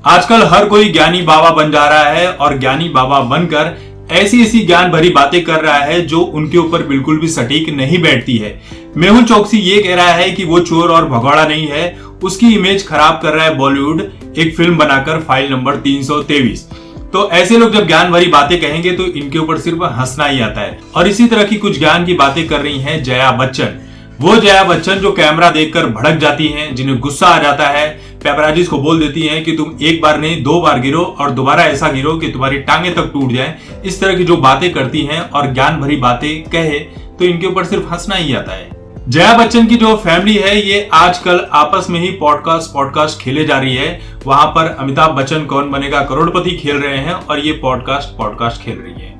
आजकल हर कोई ज्ञानी बाबा बन जा रहा है और ज्ञानी बाबा बनकर ऐसी ऐसी ज्ञान भरी बातें कर रहा है जो उनके ऊपर बिल्कुल भी सटीक नहीं बैठती है। मेहुल चौकसी ये कह रहा है कि वो चोर और भगौड़ा नहीं है, उसकी इमेज खराब कर रहा है बॉलीवुड एक फिल्म बनाकर फाइल नंबर 323। तो ऐसे लोग जब ज्ञान भरी बातें कहेंगे तो इनके ऊपर सिर्फ हंसना ही आता है। और इसी तरह की कुछ ज्ञान की बातें कर रही हैं जया बच्चन। वो जया बच्चन जो कैमरा देखकर भड़क जाती हैं, जिन्हें गुस्सा आ जाता है, पेपराजीज को बोल देती हैं कि तुम एक बार नहीं 2 बार गिरो और दोबारा ऐसा गिरो कि तुम्हारी टांगे तक टूट जाए। इस तरह की जो बातें करती हैं और ज्ञान भरी बातें कहे तो इनके ऊपर सिर्फ हंसना ही आता है। जया बच्चन की जो फैमिली है ये आजकल आपस में ही पॉडकास्ट खेले जा रही है। वहां पर अमिताभ बच्चन कौन बनेगा करोड़पति खेल रहे हैं और ये पॉडकास्ट खेल रही है।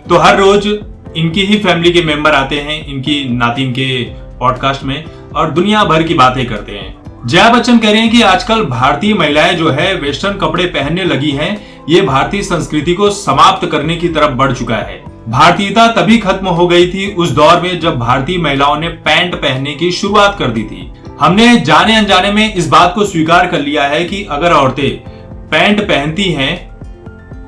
तो हर रोज इनकी ही फैमिली के मेंबर आते हैं इनकी नातिन के पॉडकास्ट में और दुनिया भर की बातें करते हैं। जया बच्चन कह रहे हैं कि आजकल भारतीय महिलाएं जो है वेस्टर्न कपड़े पहनने लगी हैं, ये भारतीय संस्कृति को समाप्त करने की तरफ बढ़ चुका है। भारतीयता तभी खत्म हो गई थी उस दौर में जब भारतीय महिलाओं ने पैंट पहनने की शुरुआत कर दी थी। हमने जाने अनजाने में इस बात को स्वीकार कर लिया है कि अगर औरतें पैंट पहनती हैं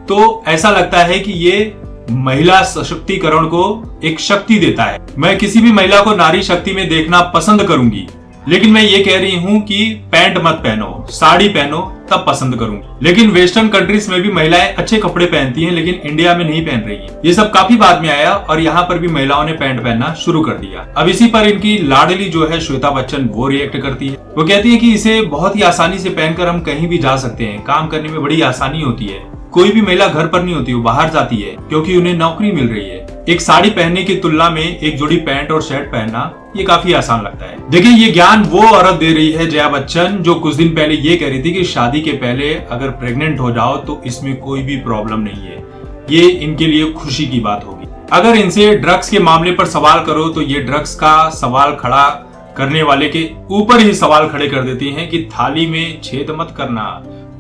तो ऐसा लगता है कि ये महिला सशक्तिकरण को एक शक्ति देता है। मैं किसी भी महिला को नारी शक्ति में देखना पसंद करूंगी, लेकिन मैं ये कह रही हूं कि पैंट मत पहनो, साड़ी पहनो, तब पसंद करूंगी। लेकिन वेस्टर्न कंट्रीज में भी महिलाएं अच्छे कपड़े पहनती हैं, लेकिन इंडिया में नहीं पहन रही हैं। ये सब काफी बाद में आया और यहाँ पर भी महिलाओं ने पैंट पहनना शुरू कर दिया। अब इसी पर इनकी लाडली जो है श्वेता बच्चन वो रिएक्ट करती है। वो कहती है कि इसे बहुत ही आसानी से पहनकर हम कहीं भी जा सकते हैं, काम करने में बड़ी आसानी होती है। कोई भी महिला घर पर नहीं होती, वो बाहर जाती है क्योंकि उन्हें नौकरी मिल रही है। एक साड़ी पहनने की तुलना में एक जोड़ी पैंट और शर्ट पहनना ये काफी आसान लगता है। देखिए ये ज्ञान वो औरत दे रही है जया बच्चन जो कुछ दिन पहले ये कह रही थी कि शादी के पहले अगर प्रेग्नेंट हो जाओ तो इसमें कोई भी प्रॉब्लम नहीं है, ये इनके लिए खुशी की बात होगी। अगर इनसे ड्रग्स के मामले पर सवाल करो तो ये ड्रग्स का सवाल खड़ा करने वाले के ऊपर ही सवाल खड़े कर देती हैं कि थाली में छेद मत करना,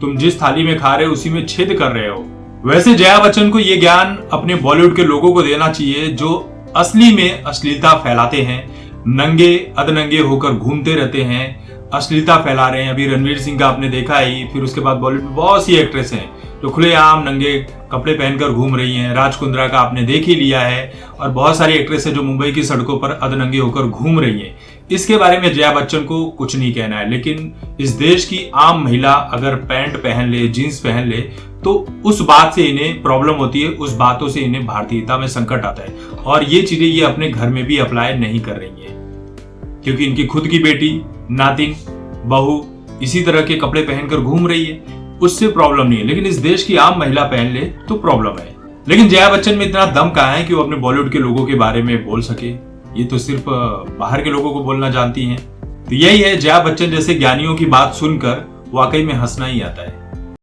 तुम जिस थाली में खा रहे हो उसी में छेद कर रहे हो। वैसे जया बच्चन को ये ज्ञान अपने बॉलीवुड के लोगों को देना चाहिए जो असली में अश्लीलता फैलाते हैं, नंगे अधनंगे होकर घूमते रहते हैं, अश्लीलता फैला रहे हैं। अभी रणवीर सिंह का आपने देखा ही, फिर उसके बाद बॉलीवुड में बहुत सी एक्ट्रेस हैं जो खुलेआम नंगे कपड़े पहनकर घूम रही हैं। राज कुंद्रा का आपने देख ही लिया है और बहुत सारी एक्ट्रेस है जो मुंबई की सड़कों पर अधनंगे होकर घूम रही हैं। इसके बारे में जया बच्चन को कुछ नहीं कहना है, लेकिन इस देश की आम महिला अगर पैंट पहन ले, जीन्स पहन ले तो उस बात से इन्हें प्रॉब्लम होती है, उस बातों से इन्हें भारतीयता में संकट आता है। और ये चीजें ये अपने घर में भी अप्लाई नहीं कर रही है क्योंकि इनकी खुद की बेटी, नातिन, बहू इसी तरह के कपड़े पहनकर घूम रही है, उससे प्रॉब्लम नहीं है। लेकिन इस देश की आम महिला पहन ले तो प्रॉब्लम है। लेकिन जया बच्चन में इतना दम कहाँ है कि वो अपने बॉलीवुड के लोगों के बारे में बोल सके? ये तो सिर्फ बाहर के लोगों को बोलना जानती हैं। तो यही है, जया बच्चन जैसे ज्ञानियों की बात सुनकर वाकई में हंसना ही आता है।